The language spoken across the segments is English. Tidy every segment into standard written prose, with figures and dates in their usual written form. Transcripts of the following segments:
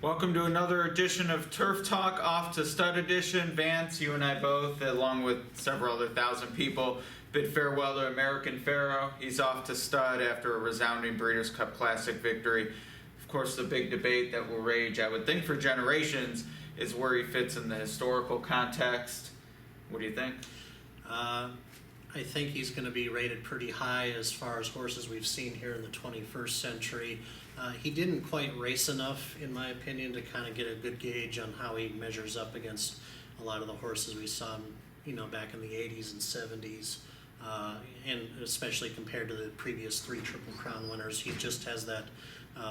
Welcome to another edition of Turf Talk, Off to Stud Edition. Vance, you and I both, along with several other thousand people, bid farewell to American Pharoah. He's off to stud after a resounding Breeders' Cup Classic victory. Of course, the big debate that will rage, I would think, for generations is where he fits in the historical context. What do you think? I think he's going to be rated pretty high as far as horses we've seen here in the 21st century. He didn't quite race enough, in my opinion, to kind of get a good gauge on how he measures up against a lot of the horses we saw, back in the 80s and 70s, and especially compared to the previous 3 Triple Crown winners. He just has that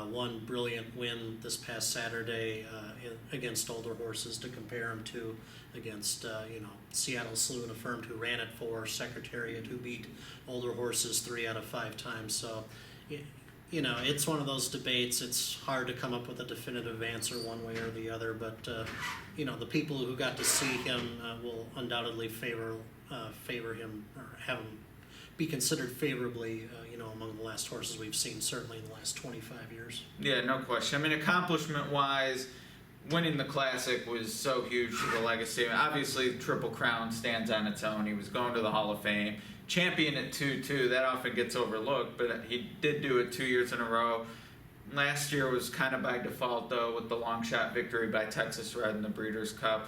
one brilliant win this past Saturday against older horses to compare him to against, Seattle Slew and Affirmed, who ran it for Secretariat, who beat older horses 3 out of 5 times. So, it's one of those debates. It's hard to come up with a definitive answer one way or the other, but, the people who got to see him will undoubtedly favor him or have him be considered favorably, among the last horses we've seen, certainly in the last 25 years. Yeah, no question. I mean, accomplishment-wise, winning the Classic was so huge to the legacy. Obviously, Triple Crown stands on its own. He was going to the Hall of Fame. Champion at 2-2, that often gets overlooked, but he did do it 2 years in a row. Last year was kind of by default, though, with the long shot victory by Texas Red in the Breeders' Cup.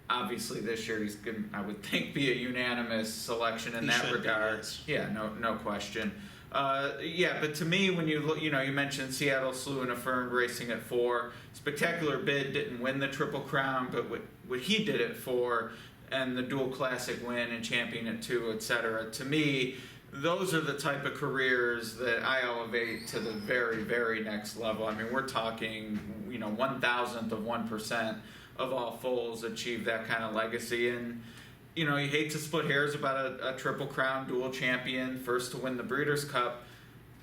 Obviously, this year he's going to, I would think, be a unanimous selection in that regard. Yeah, no question. But to me, when you look, you mentioned Seattle Slew and Affirmed racing at 4. Spectacular Bid didn't win the Triple Crown, but what he did it for, and the dual classic win and champion at 2, etc. To me, those are the type of careers that I elevate to the very, very next level. I mean, we're talking, 1,000th of 1% of all foals achieve that kind of legacy. And, you hate to split hairs about a Triple Crown dual champion, first to win the Breeders' Cup,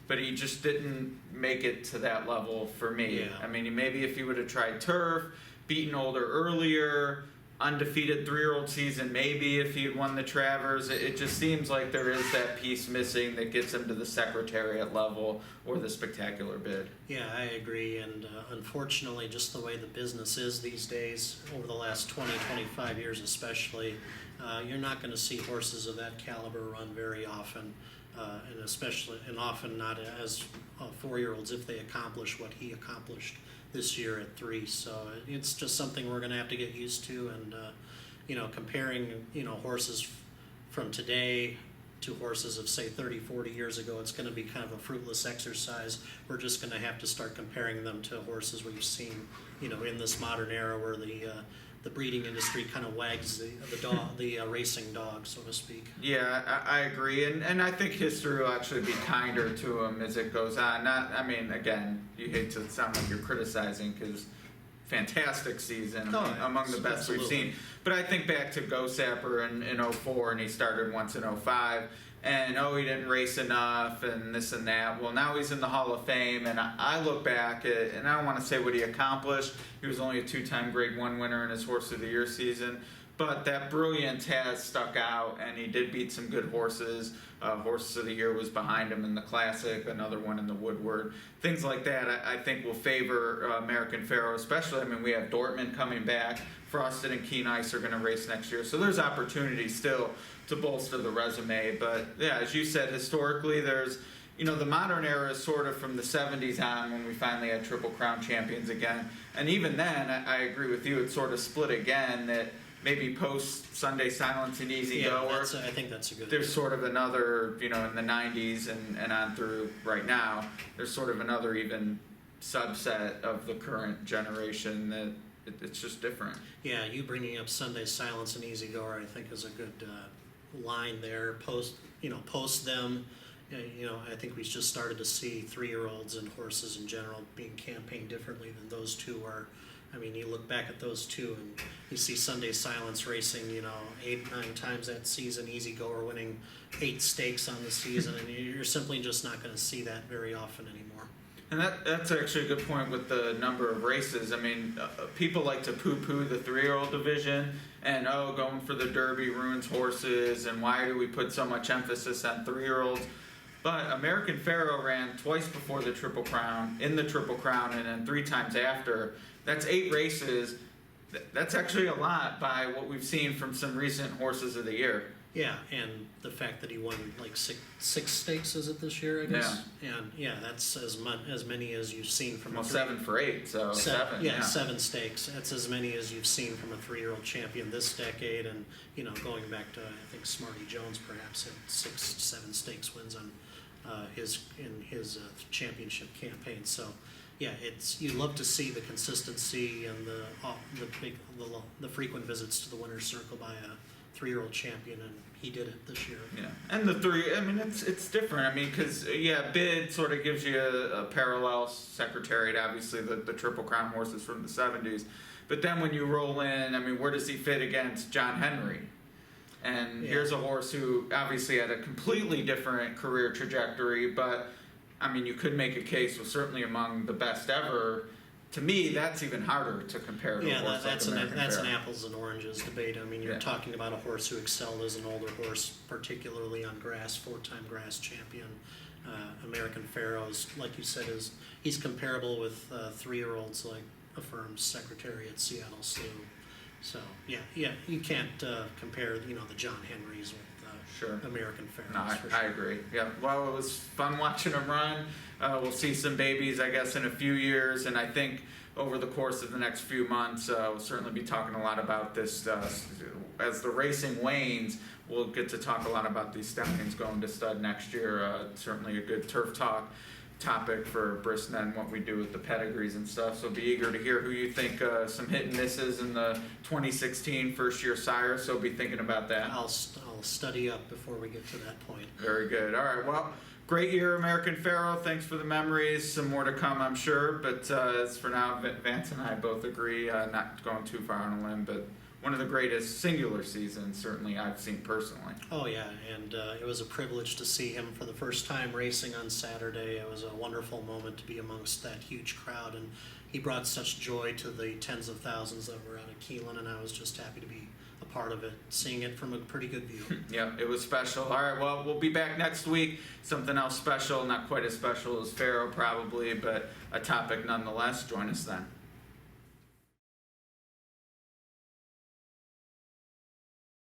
but he just didn't make it to that level for me. Yeah. I mean, maybe if he would have tried turf, beaten older earlier, undefeated 3-year-old season, maybe if he had won the Travers, it just seems like there is that piece missing that gets him to the Secretariat level or the Spectacular Bid. Yeah, I agree, and unfortunately, just the way the business is these days, over the last 25 years especially, you're not going to see horses of that caliber run very often, and often not as 4-year-olds if they accomplish what he accomplished this year at 3. So it's just something we're going to have to get used to, and comparing horses from today to horses of, say, 30, 40 years ago, it's going to be kind of a fruitless exercise. We're just going to have to start comparing them to horses we've seen, in this modern era where the breeding industry kind of wags the racing dog, so to speak. Yeah, I agree, and I think history will actually be kinder to him as it goes on. Again, you hate to sound like you're criticizing, because fantastic season, among the best we've seen. But I think back to Go Sapper in 04, and he started once in 05, and he didn't race enough, and this and that. Well, now he's in the Hall of Fame, and I look back at, and I don't want to say what he accomplished. He was only a 2-time Grade 1 winner in his Horse of the Year season, but that brilliance has stuck out, and he did beat some good horses. Horse of the Year was behind him in the Classic, another one in the Woodward. Things like that I think will favor American Pharoah, especially. I mean, we have Dortmund coming back. Frosted and Keen Ice are going to race next year, so there's opportunity still to bolster the resume. But yeah, as you said, historically there's, the modern era is sort of from the 70s on, when we finally had Triple Crown champions again. And even then, I agree with you, it's sort of split again, that maybe post Sunday Silence and Easy Goer, I think that's a good there's sort of another, in the 90s and on through right now, there's sort of another even subset of the current generation that it's just different. Yeah, you bringing up Sunday Silence and Easy Goer, I think, is a good line there. Post them, I think we just started to see 3-year-olds and horses in general being campaigned differently than those two are. I mean, you look back at those two and you see Sunday Silence racing, 8, 9 times that season, Easy Goer winning 8 stakes on the season, and you're simply just not going to see that very often anymore. And that's actually a good point with the number of races. I mean, people like to poo-poo the 3-year-old division, and going for the Derby ruins horses, and why do we put so much emphasis on 3-year-olds? But American Pharoah ran twice before the Triple Crown, in the Triple Crown, and then 3 times after. That's 8 races. That's actually a lot by what we've seen from some recent horses of the year. Yeah, and the fact that he won like six stakes, is it this year, I guess? Yeah. And yeah, that's as many as you've seen from Well, 7 for 8, so 7. Yeah, 7 stakes. That's as many as you've seen from a 3-year-old champion this decade, and going back to I think Smarty Jones perhaps had 6-7 stakes wins on his championship campaign. So yeah, you love to see the consistency and the frequent visits to the winner's circle by a 3-year-old champion, and he did it this year. Yeah, and the 3, I mean, it's different. I mean, because Bid sort of gives you a parallel. Secretariat, obviously, the Triple Crown horses from the 70s. But then when you roll in, I mean, where does he fit against John Henry? And here's a horse who obviously had a completely different career trajectory, but I mean, you could make a case was certainly among the best ever. To me, that's even harder to compare to a horse that's like American an Pharoah. apples and oranges debate. I mean, you're talking about a horse who excelled as an older horse, particularly on grass, 4-time grass champion. American Pharoah's, like you said, he's comparable with 3-year-olds like Affirm's Secretariat, Seattle Slew. So yeah, you can't compare the John Henrys with American Pharoahs. No, I agree. Yeah, well, it was fun watching him run. We'll see some babies, I guess, in a few years, and I think over the course of the next few months, we'll certainly be talking a lot about this. As the racing wanes, we'll get to talk a lot about these stallions going to stud next year. Certainly a good turf talk topic for Brisna and what we do with the pedigrees and stuff. So be eager to hear who you think some hit and misses in the 2016 first-year sire. So be thinking about that. I'll study up before we get to that point. Very good. All right. Well, great year, American Pharoah. Thanks for the memories. Some more to come, I'm sure. But as for now, Vance and I both agree, not going too far on a limb, but one of the greatest singular seasons, certainly, I've seen personally. Oh, yeah, and it was a privilege to see him for the first time racing on Saturday. It was a wonderful moment to be amongst that huge crowd, and he brought such joy to the tens of thousands that were out at Keelan, and I was just happy to be a part of it, seeing it from a pretty good view. Yeah, it was special. All right, well, we'll be back next week. Something else special, not quite as special as Pharoah probably, but a topic nonetheless. Join us then.